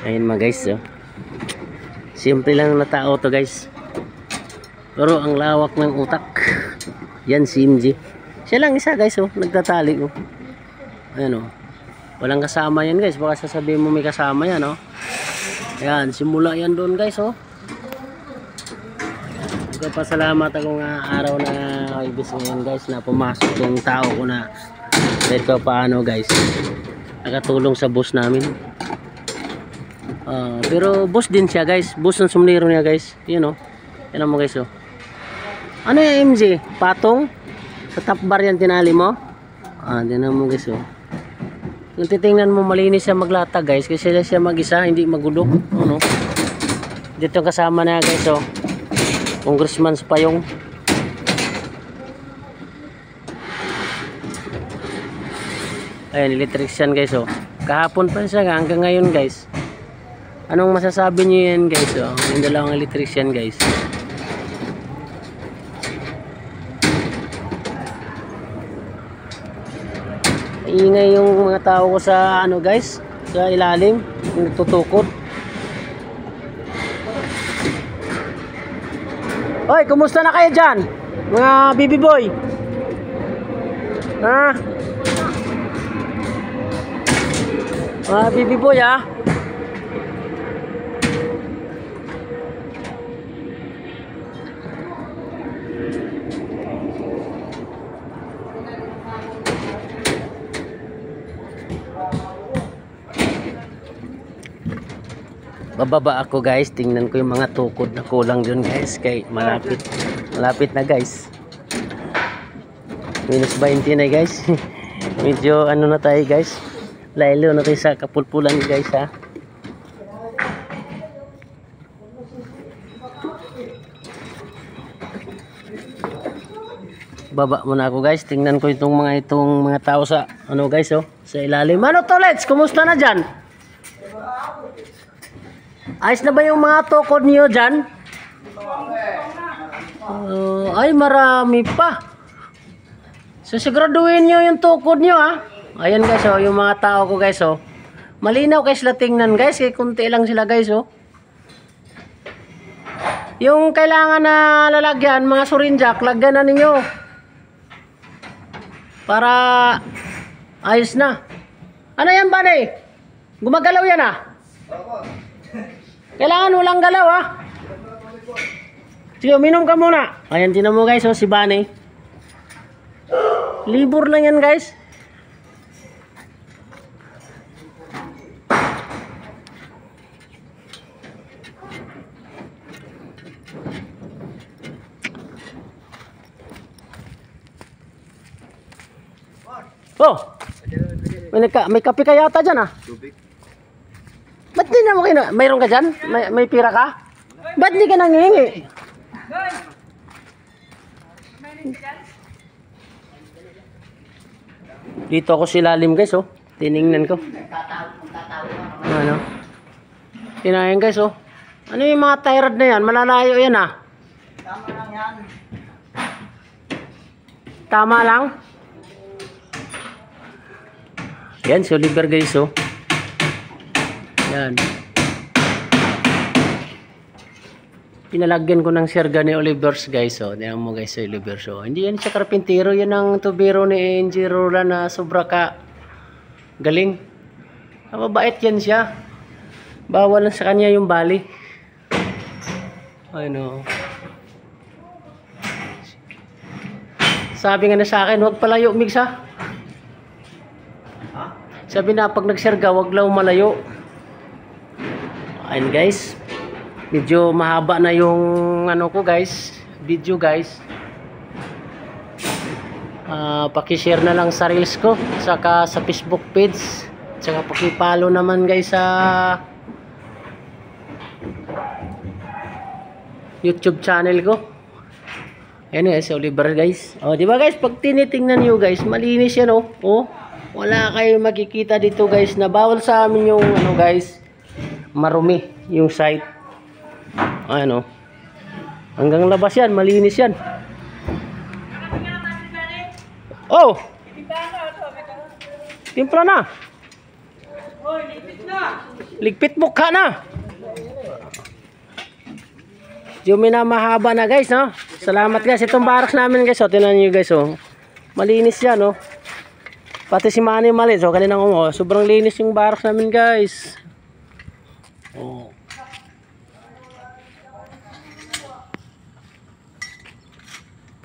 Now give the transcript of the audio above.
Ayun mga guys, oh. Simple lang na tao to guys, pero ang lawak ng utak. Yan si MJ. Siya lang isa guys, oh, nagtatali, oh. Ayan, oh. Walang kasama yan guys, baka sasabihin mo may kasama yan, oh. Ayan, simula yan doon guys, oh. Nagpapasalamat ako nga araw na ibis ngayon guys, na pumasok yung tao ko na kahit pa paano guys, nakatulong sa boss namin. Pero boss din siya guys, boss ng sumlero niya guys. Yun, oh. Yan mo guys, oh. Ano yung MJ? Patong? Sa top bar yan tinali mo? Yan mo guys, oh. Kung titingnan mo, malinis siya maglatag guys, kasi siya mag-isa, hindi magulok. Ano? Dito kasama na guys, oh. Congressman Payong. Ayan, electrician guys, oh. Kahapon pa siya hanggang ngayon guys. Anong masasabi niyo yan guys, oh? Yung dalawang electrician guys. Ingay yung mga tao ko sa ano guys, sa ilalim, yung nagtutukod. Hoy, kumusta na kayo dyan? Mga baby boy? Ha? Mga baby boy, ha? Bababa ako guys, tingnan ko yung mga tukod na kulang dun guys, kay malapit na guys. Minus 20 na guys. Medyo ano na tayo guys, laylo na tayo sa kapulpulan guys, ha. Baba muna ako guys, tingnan ko itong mga tao sa ano guys, oh, sa ilalim. Ano to, Let's? Kumusta na dyan? Ayos na ba yung mga tukod niyo dyan? Ay, marami pa. So, siguraduhin nyo yung tukod nyo, ha. Ayan guys, oh, yung mga tao ko guys, oh. Malinaw guys sila tingnan guys, kaya kunti lang sila guys, oh. Yung kailangan na lalagyan, mga surinjak, lagyan na ninyo. Para ayos na. Ano yan ba, eh? Gumagalaw yan, ah? Kailangan walang galaw, ha. Sige, minom ka muna. Ayan, tinan mo guys, oh, si Bani. Libur lang yan guys. Oh, may kape ka yata dyan, ah. Ba't di na mo kayo? Mayroon ka dyan? May pira ka? Ba't di ka nangihingi? Dito ako silalim guys, oh. Tiningnan ko. Ano? Tinayan guys, oh. Ano yung mga tyrod na yan? Malalayo yan, ah. Tama lang yan. Tama lang? Yan, si Oliver guys, oh. Yan. Pinalagyan ko ng sirga ni Oliver's guys, oh. Tingnan mo guys, si Oliver's, oh. Hindi yan siya karpintero, yan ang tubero ni Angie Rola na sobra ka galing. Mabait yan siya. Bawal lang sa kanya yung bali. Ano. Sabi nga na sa akin, huwag palayo migsa. Sabi na pag nagsirga, huwag lang malayo. Ayun guys, medyo mahaba na yung ano ko guys, video guys. Paki-share na lang sa reels ko, saka sa Facebook page, saka paki-follow naman guys sa YouTube channel ko. Ayan guys, Oliver guys. Oh, di ba guys, pag tinitingnan niyo guys, malinis yan, oh. Oh, wala kayong makikita dito guys na bawal sa amin yung ano guys, marumi yung site. Ano, hanggang labas yan, malinis yan. Oh, timpla na. Hoy, lipit na. Ligpit mukha na. Yung minamahaba na guys, no? Salamat guys. Itong barracks namin guys, oh. Tingnan nyo guys, oh. Malinis yan, no? Pati si Manny malit, oh. Kaninang sobrang linis yung barracks namin guys. Oh.